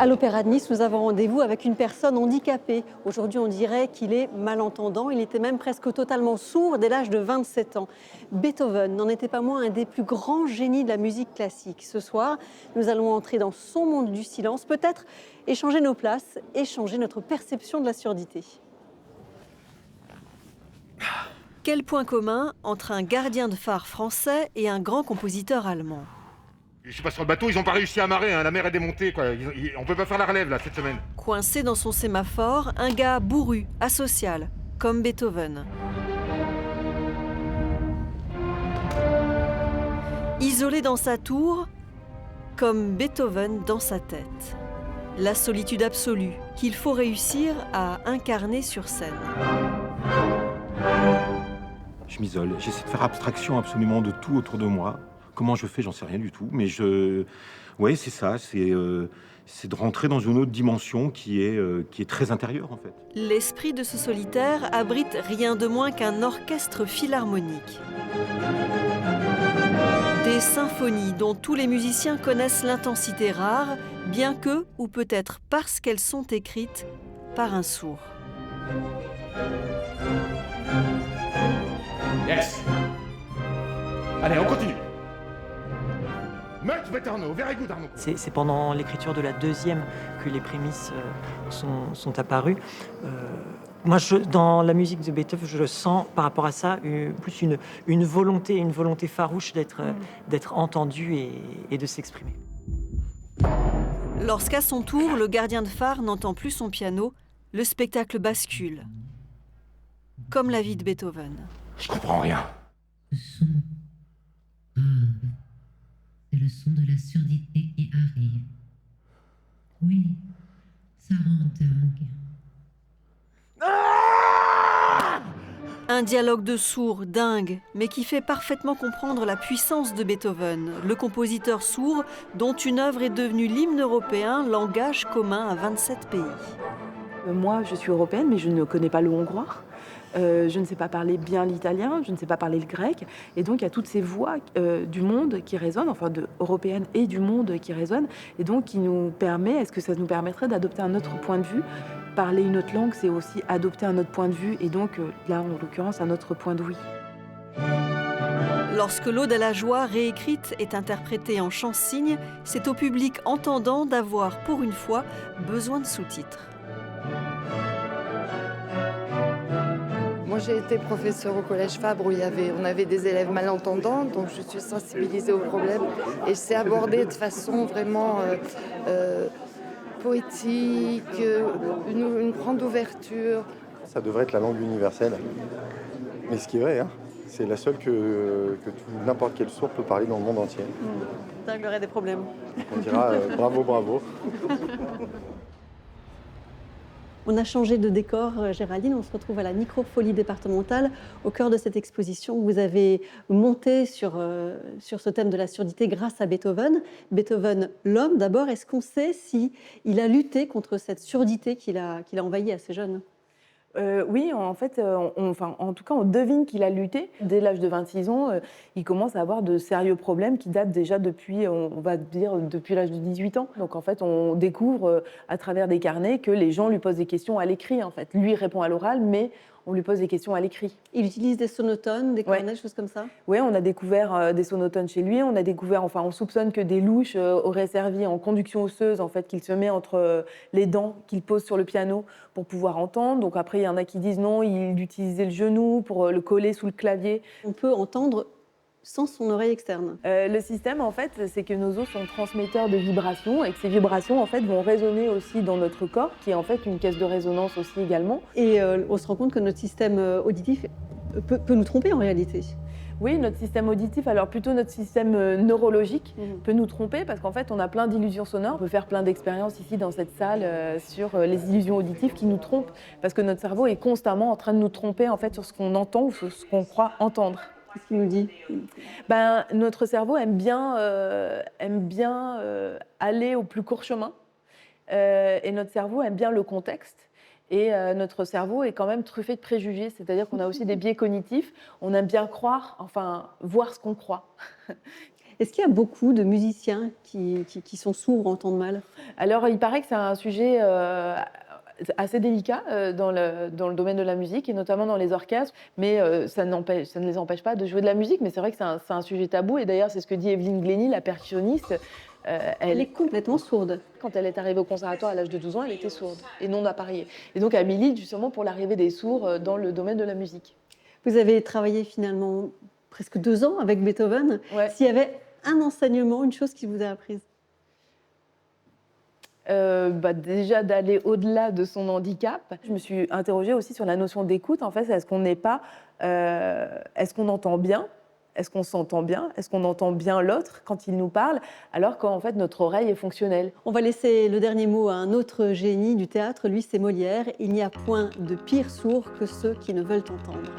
À l'Opéra de Nice, nous avons rendez-vous avec une personne handicapée. Aujourd'hui, on dirait qu'il est malentendant. Il était même presque totalement sourd dès l'âge de 27 ans. Beethoven n'en était pas moins un des plus grands génies de la musique classique. Ce soir, nous allons entrer dans son monde du silence, peut-être échanger nos places, échanger notre perception de la surdité. Quel point commun entre un gardien de phare français et un grand compositeur allemand? Je suis pas sur le bateau, ils ont pas réussi à amarrer, hein. La mer est démontée, quoi. On peut pas faire la relève, là, cette semaine. Coincé dans son sémaphore, un gars bourru, asocial, comme Beethoven. Isolé dans sa tour, comme Beethoven dans sa tête. La solitude absolue qu'il faut réussir à incarner sur scène. Je m'isole, j'essaie de faire abstraction absolument de tout autour de moi. Comment je fais, j'en sais rien du tout, mais ouais, c'est ça, c'est de rentrer dans une autre dimension qui est très intérieure en fait. L'esprit de ce solitaire abrite rien de moins qu'un orchestre philharmonique. Des symphonies dont tous les musiciens connaissent l'intensité rare, bien que, ou peut-être parce qu'elles sont écrites par un sourd. Yes. Allez, on continue. Much better Arnaud, very good Arnaud. C'est pendant l'écriture de la deuxième que les prémices sont apparues. Moi, dans la musique de Beethoven, je sens par rapport à ça plus une volonté farouche d'être entendu et de s'exprimer. Lorsqu'à son tour, le gardien de phare n'entend plus son piano, le spectacle bascule. Comme la vie de Beethoven. Je comprends rien. Le son. C'est le son de la surdité qui arrive. Oui, ça rend dingue. Un dialogue de sourds, dingue, mais qui fait parfaitement comprendre la puissance de Beethoven, le compositeur sourd dont une œuvre est devenue l'hymne européen, langage commun à 27 pays. Moi, je suis européenne, mais je ne connais pas le hongrois. Je ne sais pas parler bien l'italien, je ne sais pas parler le grec. Et donc, il y a toutes ces voix du monde qui résonnent, enfin européennes et du monde qui résonnent. Et donc, qui nous permet, est-ce que ça nous permettrait d'adopter un autre point de vue? Parler une autre langue, c'est aussi adopter un autre point de vue. Et donc, là, en l'occurrence, un autre point d'ouïe. Lorsque l'Ode à la joie réécrite est interprétée en chant-cygne, c'est au public entendant d'avoir, pour une fois, besoin de sous-titres. Moi, j'ai été professeure au Collège Fabre où on avait des élèves malentendants, donc je suis sensibilisée au problème et c'est abordé de façon vraiment poétique, une grande ouverture. Ça devrait être la langue universelle, mais ce qui est vrai, hein, c'est la seule que n'importe quel sourd peut parler dans le monde entier. Ça réglerait des problèmes. On dira bravo, bravo. On a changé de décor, Géraldine. On se retrouve à la Microfolie départementale, au cœur de cette exposition. Vous avez monté sur ce thème de la surdité grâce à Beethoven. Beethoven, l'homme, d'abord, est-ce qu'on sait s'il a lutté contre cette surdité qu'il a envahie assez jeune? Oui, en fait, en tout cas, on devine qu'il a lutté. Dès l'âge de 26 ans, il commence à avoir de sérieux problèmes qui datent déjà depuis, on va dire, depuis l'âge de 18 ans. Donc, en fait, on découvre à travers des carnets que les gens lui posent des questions à l'écrit, en fait. Lui répond à l'oral, mais on lui pose des questions à l'écrit. Il utilise des sonotones, des cornets, des choses comme ça? Oui, on a découvert des sonotones chez lui. On a découvert, on soupçonne que des louches auraient servi en conduction osseuse, en fait, qu'il se met entre les dents, qu'il pose sur le piano pour pouvoir entendre. Donc après, il y en a qui disent non, il utilisait le genou pour le coller sous le clavier. On peut entendre sans son oreille externe. Le système, en fait, c'est que nos os sont transmetteurs de vibrations et que ces vibrations, en fait, vont résonner aussi dans notre corps, qui est en fait une caisse de résonance aussi également. Et on se rend compte que notre système auditif peut nous tromper en réalité. Oui, notre système auditif, alors plutôt notre système neurologique peut nous tromper parce qu'en fait, on a plein d'illusions sonores. On peut faire plein d'expériences ici dans cette salle sur les illusions auditives qui nous trompent parce que notre cerveau est constamment en train de nous tromper en fait sur ce qu'on entend ou sur ce qu'on croit entendre. Qu'est-ce qu'il nous dit? Notre cerveau aime bien aller au plus court chemin et notre cerveau aime bien le contexte. Et notre cerveau est quand même truffé de préjugés, c'est-à-dire qu'on a aussi des biais cognitifs. On aime bien croire, enfin, voir ce qu'on croit. Est-ce qu'il y a beaucoup de musiciens qui sont sourds ou entendent mal? Alors, il paraît que c'est un sujet assez délicat dans le domaine de la musique et notamment dans les orchestres, mais ça ne les empêche pas de jouer de la musique, mais c'est vrai que c'est un sujet tabou et d'ailleurs c'est ce que dit Evelyne Glenny, la percussionniste. Elle est complètement sourde. Quand elle est arrivée au conservatoire à l'âge de 12 ans, elle était sourde et non appareillée. Et donc elle milite justement pour l'arrivée des sourds dans le domaine de la musique. Vous avez travaillé finalement presque 2 ans avec Beethoven. Ouais. S'il y avait un enseignement, une chose qui vous a apprise? Déjà d'aller au-delà de son handicap. Je me suis interrogée aussi sur la notion d'écoute. En fait, est-ce qu'on entend bien? Est-ce qu'on s'entend bien? Est-ce qu'on entend bien l'autre quand il nous parle? Alors qu'en fait, notre oreille est fonctionnelle. On va laisser le dernier mot à un autre génie du théâtre, lui c'est Molière. Il n'y a point de pire sourd que ceux qui ne veulent entendre.